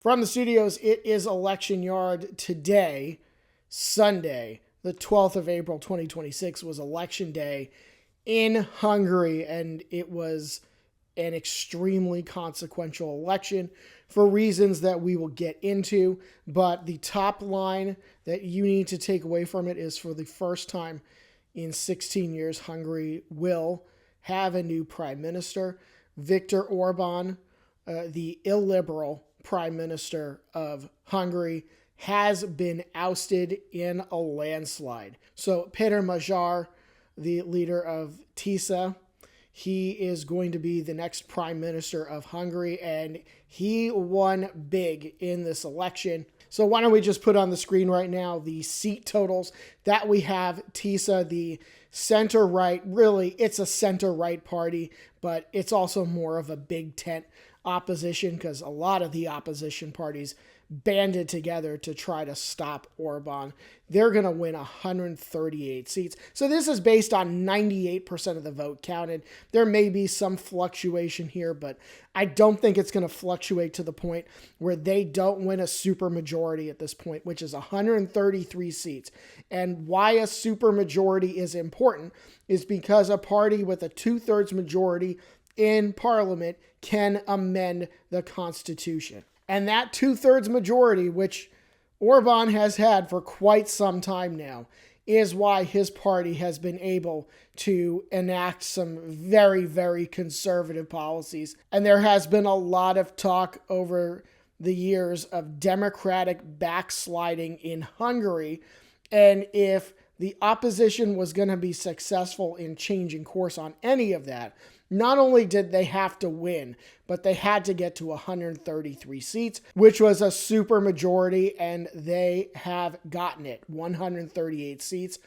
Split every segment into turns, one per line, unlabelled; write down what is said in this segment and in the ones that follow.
From the studios, it is Election Yard today, Sunday, the 12th of April, 2026, was election day in Hungary, and it was an extremely consequential election for reasons that we will get into. But the top line that you need to take away from it is, for the first time in 16 years, Hungary will have a new prime minister. Viktor Orban, the illiberal prime minister of Hungary, has been ousted in a landslide. So Péter Magyar, the leader of TISZA, he is going to be the next prime minister of Hungary, and he won big in this election. So why don't we just put on the screen right now the seat totals that we have. TISZA, the center-right, really, it's a center-right party, but it's also more of a big tent opposition because a lot of the opposition parties banded together to try to stop Orban. They're going to win 138 seats. So this is based on 98% of the vote counted. There may be some fluctuation here, but I don't think it's going to fluctuate to the point where they don't win a supermajority at this point, which is 133 seats. And why a supermajority is important is because a party with a 2/3 majority in parliament can amend the Constitution. And that 2/3 majority, which Orban has had for quite some time now, is why his party has been able to enact some very, very conservative policies. And there has been a lot of talk over the years of democratic backsliding in Hungary. And if the opposition was going to be successful in changing course on any of that, not only did they have to win, but they had to get to 133 seats, which was a super majority, and they have gotten it. 138 seats.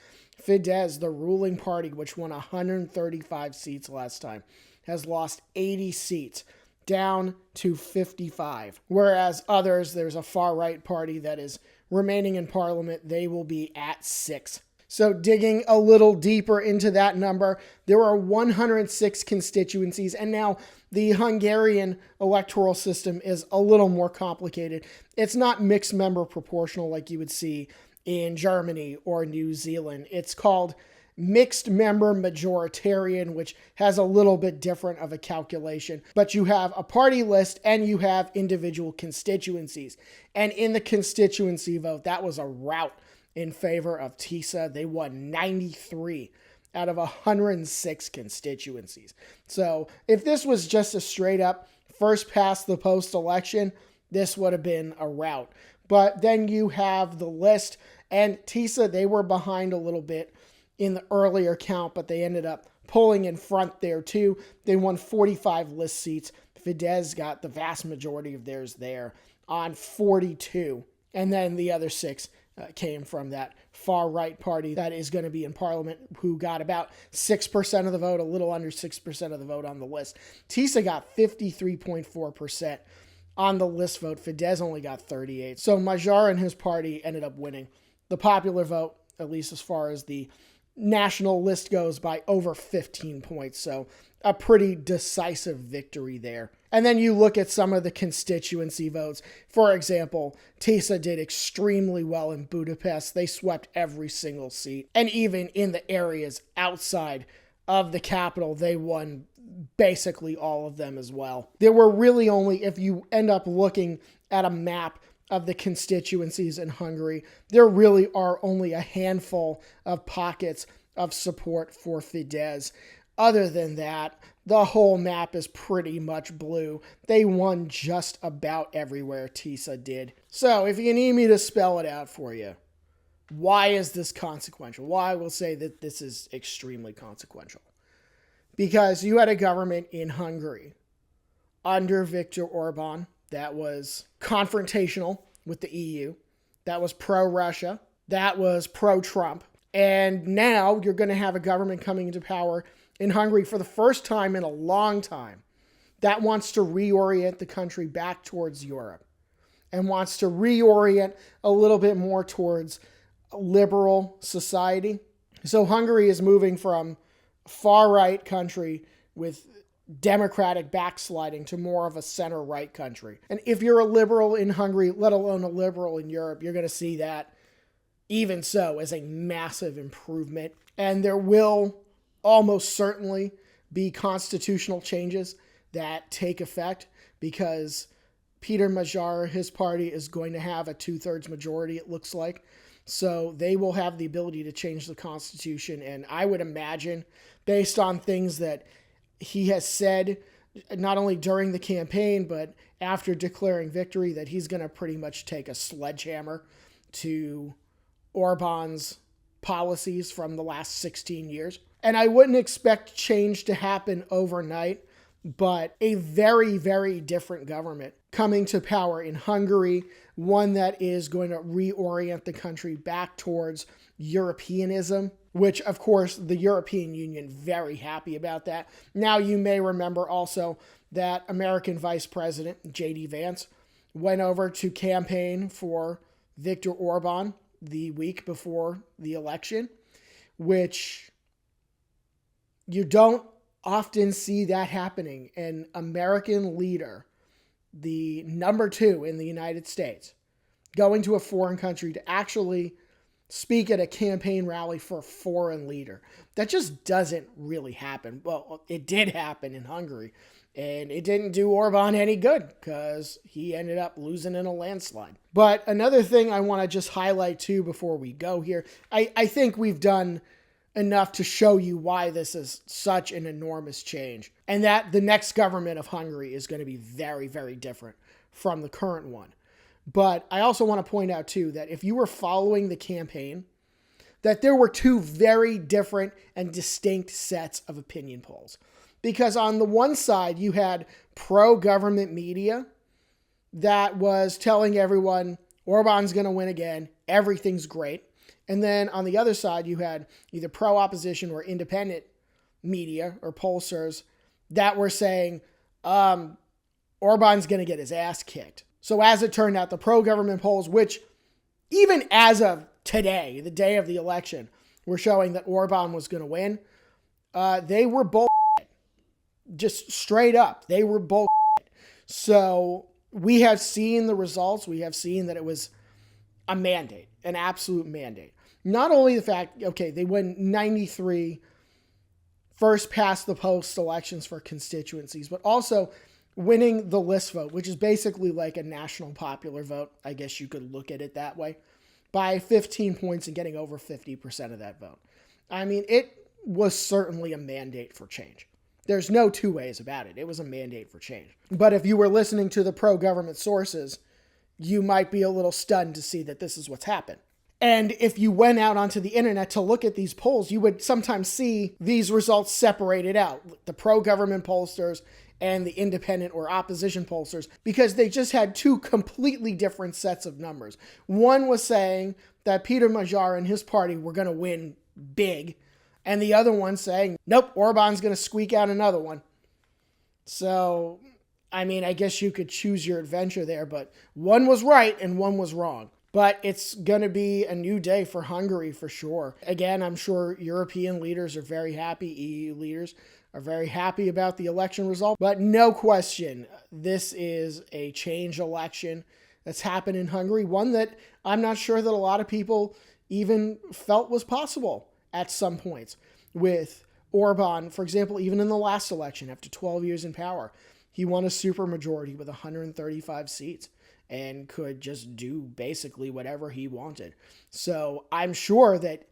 Fidesz, the ruling party, which won 135 seats last time, has lost 80 seats, down to 55. Whereas others, there's a far-right party that is remaining in parliament. They will be at 6. So digging a little deeper into that number, there are 106 constituencies, and now the Hungarian electoral system is a little more complicated. It's not mixed member proportional like you would see in Germany or New Zealand. It's called mixed member majoritarian, which has a little bit different of a calculation. But you have a party list and you have individual constituencies. And in the constituency vote, that was a rout in favor of TISZA. They won 93 out of 106 constituencies. So if this was just a straight up first past the post election, this would have been a rout. But then you have the list, and TISZA, they were behind a little bit in the earlier count, but they ended up pulling in front there too. They won 45 list seats. Fidesz got the vast majority of theirs there on 42. And then the other 6 came from that far-right party that is going to be in parliament, who got about 6% of the vote, a little under 6% of the vote on the list. TISZA got 53.4% on the list vote. Fidesz only got 38. So Magyar and his party ended up winning the popular vote, at least as far as the national list goes, by over 15 points. So a pretty decisive victory there. And then you look at some of the constituency votes. For example, TISZA did extremely well in Budapest. They swept every single seat. And even in the areas outside of the capital, they won basically all of them as well. There were really only, if you end up looking at a map of the constituencies in Hungary, there really are only a handful of pockets of support for Fidesz. Other than that, the whole map is pretty much blue. They won just about everywhere, TISZA did. So if you need me to spell it out for you, why is this consequential? Well, I will say that this is extremely consequential. Because you had a government in Hungary under Viktor Orban that was confrontational with the EU, that was pro-Russia, that was pro-Trump. And now you're going to have a government coming into power in Hungary for the first time in a long time that wants to reorient the country back towards Europe and wants to reorient a little bit more towards a liberal society. So Hungary is moving from a far-right country with democratic backsliding to more of a center-right country. And if you're a liberal in Hungary, let alone a liberal in Europe, you're going to see that even so as a massive improvement. And there will almost certainly be constitutional changes that take effect because Peter Magyar, his party, is going to have a 2/3 majority, it looks like. So they will have the ability to change the Constitution. And I would imagine, based on things that he has said, not only during the campaign, but after declaring victory, that he's going to pretty much take a sledgehammer to Orban's policies from the last 16 years. And I wouldn't expect change to happen overnight, but a very, very different government coming to power in Hungary, one that is going to reorient the country back towards Europeanism, which, of course, the European Union, very happy about that. Now, you may remember also that American Vice President J.D. Vance went over to campaign for Viktor Orban the week before the election, which you don't often see that happening. An American leader, the number 2 in the United States, going to a foreign country to actually speak at a campaign rally for a foreign leader. That just doesn't really happen. Well, it did happen in Hungary, and it didn't do Orban any good because he ended up losing in a landslide. But another thing I want to just highlight too before we go here, I think we've done enough to show you why this is such an enormous change, and that the next government of Hungary is going to be very, very different from the current one. But I also want to point out too that if you were following the campaign, that there were 2 very different and distinct sets of opinion polls. Because on the one side, you had pro-government media that was telling everyone Orban's going to win again, everything's great. And then on the other side, you had either pro-opposition or independent media or pollsters that were saying Orban's going to get his ass kicked. So as it turned out, the pro-government polls, which even as of today, the day of the election, were showing that Orban was going to win, they were bull. Just straight up, they were bull. So we have seen the results. We have seen that it was a mandate, an absolute mandate. Not only the fact, okay, they win 93 first past the post elections for constituencies, but also winning the list vote, which is basically like a national popular vote. I guess you could look at it that way, by 15 points and getting over 50% of that vote. I mean, it was certainly a mandate for change. There's no 2 ways about it. It was a mandate for change. But if you were listening to the pro-government sources, you might be a little stunned to see that this is what's happened. And if you went out onto the internet to look at these polls, you would sometimes see these results separated out, the pro-government pollsters and the independent or opposition pollsters, because they just had 2 completely different sets of numbers. One was saying that Peter Magyar and his party were going to win big, and the other one saying, nope, Orban's going to squeak out another one. So, I mean, I guess you could choose your adventure there, but one was right and one was wrong. But it's going to be a new day for Hungary for sure. Again, I'm sure European leaders are very happy. EU leaders are very happy about the election result. But no question, this is a change election that's happened in Hungary. One that I'm not sure that a lot of people even felt was possible at some points. With Orban, for example, even in the last election, after 12 years in power, he won a supermajority with 135 seats and could just do basically whatever he wanted. So I'm sure that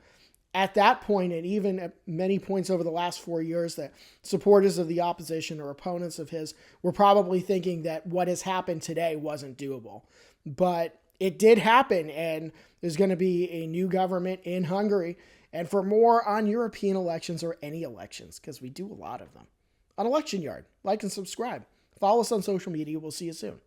at that point, and even at many points over the last 4 years, that supporters of the opposition or opponents of his were probably thinking that what has happened today wasn't doable. But it did happen, and there's going to be a new government in Hungary. And for more on European elections or any elections, because we do a lot of them, on Election Yard, like and subscribe. Follow us on social media. We'll see you soon.